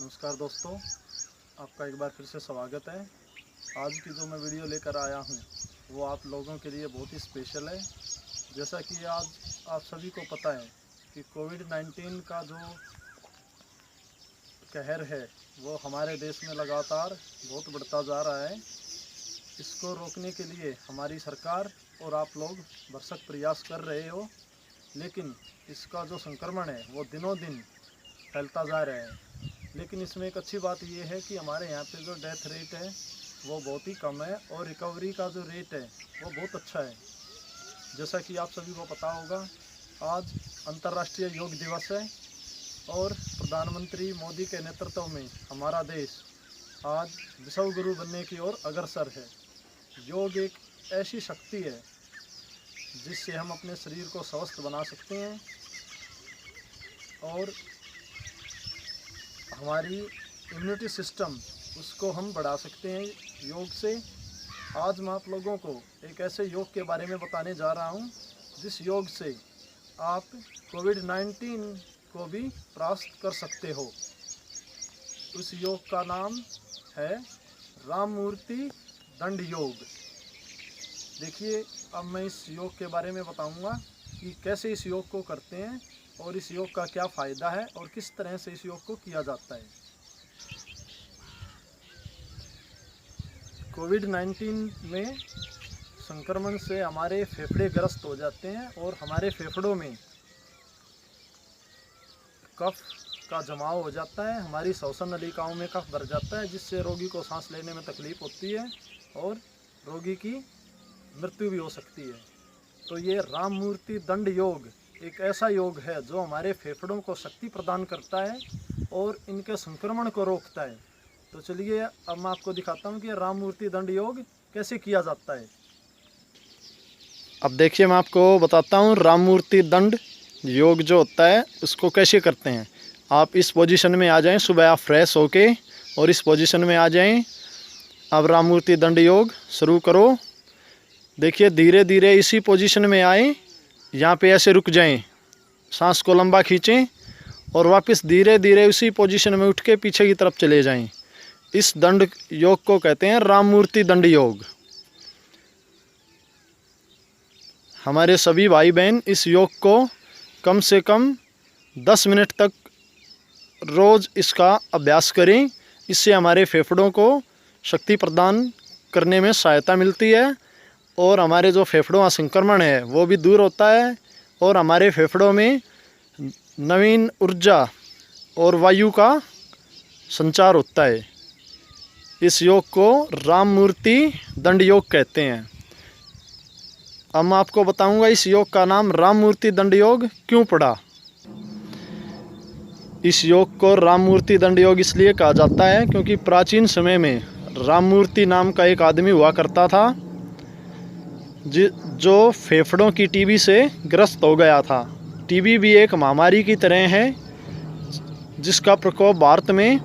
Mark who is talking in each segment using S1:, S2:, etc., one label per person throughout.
S1: नमस्कार दोस्तों, आपका एक बार फिर से स्वागत है। आज की जो मैं वीडियो लेकर आया हूँ वो आप लोगों के लिए बहुत ही स्पेशल है। जैसा कि आज आप सभी को पता है कि कोविड-19 का जो कहर है वो हमारे देश में लगातार बहुत बढ़ता जा रहा है। इसको रोकने के लिए हमारी सरकार और आप लोग भरसक प्रयास कर रहे हो, लेकिन इसका जो संक्रमण है वो दिनों दिन फैलता जा रहा है। लेकिन इसमें एक अच्छी बात ये है कि हमारे यहाँ पे जो डेथ रेट है वो बहुत ही कम है और रिकवरी का जो रेट है वो बहुत अच्छा है। जैसा कि आप सभी को पता होगा, आज अंतर्राष्ट्रीय योग दिवस है और प्रधानमंत्री मोदी के नेतृत्व में हमारा देश आज विश्व गुरु बनने की ओर अग्रसर है। योग एक ऐसी शक्ति है जिससे हम अपने शरीर को स्वस्थ बना सकते हैं और हमारी इम्यूनिटी सिस्टम उसको हम बढ़ा सकते हैं योग से। आज मैं आप लोगों को एक ऐसे योग के बारे में बताने जा रहा हूं जिस योग से आप कोविड-19 को भी परास्त कर सकते हो। उस योग का नाम है राम मूर्ति दंड योग। देखिए, अब मैं इस योग के बारे में बताऊंगा कि कैसे इस योग को करते हैं और इस योग का क्या फ़ायदा है और किस तरह से इस योग को किया जाता है। कोविड-19 में संक्रमण से हमारे फेफड़े ग्रस्त हो जाते हैं और हमारे फेफड़ों में कफ का जमाव हो जाता है। हमारी श्वसन नलिकाओं में कफ भर जाता है जिससे रोगी को सांस लेने में तकलीफ होती है और रोगी की मृत्यु भी हो सकती है। तो ये राम मूर्ति दंड योग एक ऐसा योग है जो हमारे फेफड़ों को शक्ति प्रदान करता है और इनके संक्रमण को रोकता है। तो चलिए अब मैं आपको दिखाता हूँ कि राम मूर्ति दंड योग कैसे किया जाता है। अब देखिए, मैं आपको बताता हूँ राम मूर्ति दंड योग जो होता है उसको कैसे करते हैं। आप इस पोजीशन में आ जाएं, सुबह आप फ्रेश होके और इस पोजीशन में आ जाएं। अब राम मूर्ति दंड योग शुरू करो। देखिए, धीरे धीरे इसी पोजीशन में आए, यहाँ पे ऐसे रुक जाएं, सांस को लंबा खींचें और वापस धीरे धीरे उसी पोजीशन में उठ के पीछे की तरफ चले जाएं। इस दंड योग को कहते हैं राम मूर्ति दंड योग। हमारे सभी भाई बहन इस योग को कम से कम 10 मिनट तक रोज़ इसका अभ्यास करें। इससे हमारे फेफड़ों को शक्ति प्रदान करने में सहायता मिलती है और हमारे जो फेफड़ों का संक्रमण है वो भी दूर होता है और हमारे फेफड़ों में नवीन ऊर्जा और वायु का संचार होता है। इस योग को राम मूर्ति दंड योग कहते हैं। अब मैं आपको बताऊंगा इस योग का नाम राम मूर्ति दंड योग क्यों पड़ा। इस योग को राम मूर्ति दंड योग इसलिए कहा जाता है क्योंकि प्राचीन समय में राम मूर्ति नाम का एक आदमी हुआ करता था जो फेफड़ों की टीबी से ग्रस्त हो गया था। टीबी भी एक महामारी की तरह है जिसका प्रकोप भारत में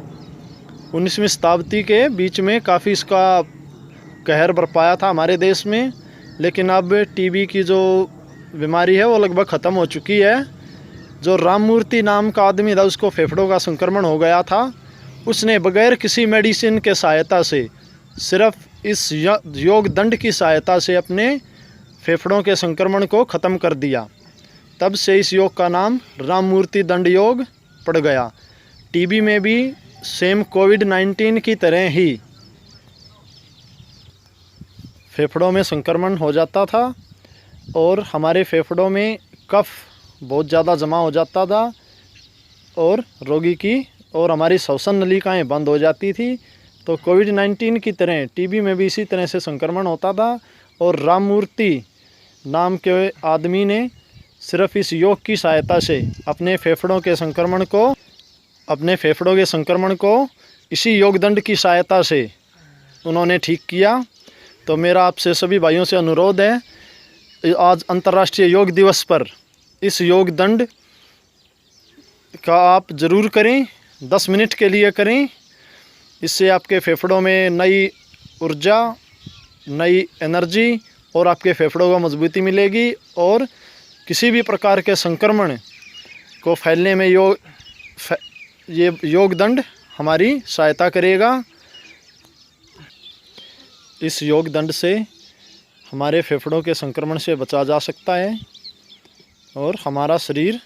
S1: 19वीं शताब्दी के बीच में काफ़ी इसका कहर बरपाया था हमारे देश में। लेकिन अब टीबी की जो बीमारी है वो लगभग ख़त्म हो चुकी है। जो राम मूर्ति नाम का आदमी था उसको फेफड़ों का संक्रमण हो गया था। उसने बगैर किसी मेडिसिन के सहायता से, सिर्फ इस योग दंड की सहायता से अपने फेफड़ों के संक्रमण को ख़त्म कर दिया। तब से इस योग का नाम राम मूर्ति दंड योग पड़ गया। टीबी में भी सेम कोविड-19 की तरह ही फेफड़ों में संक्रमण हो जाता था और हमारे फेफड़ों में कफ बहुत ज़्यादा जमा हो जाता था और रोगी की और हमारी श्वसन नलिकाएं बंद हो जाती थी। तो कोविड-19 की तरह टीबी में भी इसी तरह से संक्रमण होता था और राम मूर्ति नाम के आदमी ने सिर्फ इस योग की सहायता से अपने फेफड़ों के संक्रमण को इसी योग दंड की सहायता से उन्होंने ठीक किया। तो मेरा आपसे सभी भाइयों से अनुरोध है, आज अंतर्राष्ट्रीय योग दिवस पर इस योग दंड का आप ज़रूर करें, 10 मिनट के लिए करें। इससे आपके फेफड़ों में नई ऊर्जा, नई एनर्जी और आपके फेफड़ों को मजबूती मिलेगी और किसी भी प्रकार के संक्रमण को फैलने में ये योग दंड हमारी सहायता करेगा। इस योग दंड से हमारे फेफड़ों के संक्रमण से बचा जा सकता है और हमारा शरीर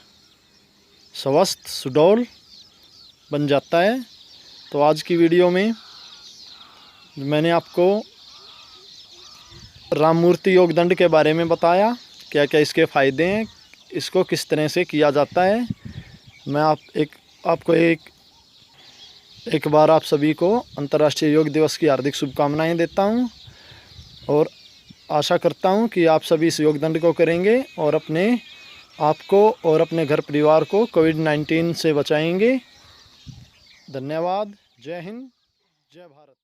S1: स्वस्थ सुडौल बन जाता है। तो आज की वीडियो में मैंने आपको राममूर्ति योग दंड के बारे में बताया, क्या क्या इसके फ़ायदे हैं, इसको किस तरह से किया जाता है। मैं आपको एक बार आप सभी को अंतर्राष्ट्रीय योग दिवस की हार्दिक शुभकामनाएं देता हूं और आशा करता हूं कि आप सभी इस योग दंड को करेंगे और अपने आप को और अपने घर परिवार को कोविड-19 से बचाएंगे। धन्यवाद। जय हिंद, जय भारत।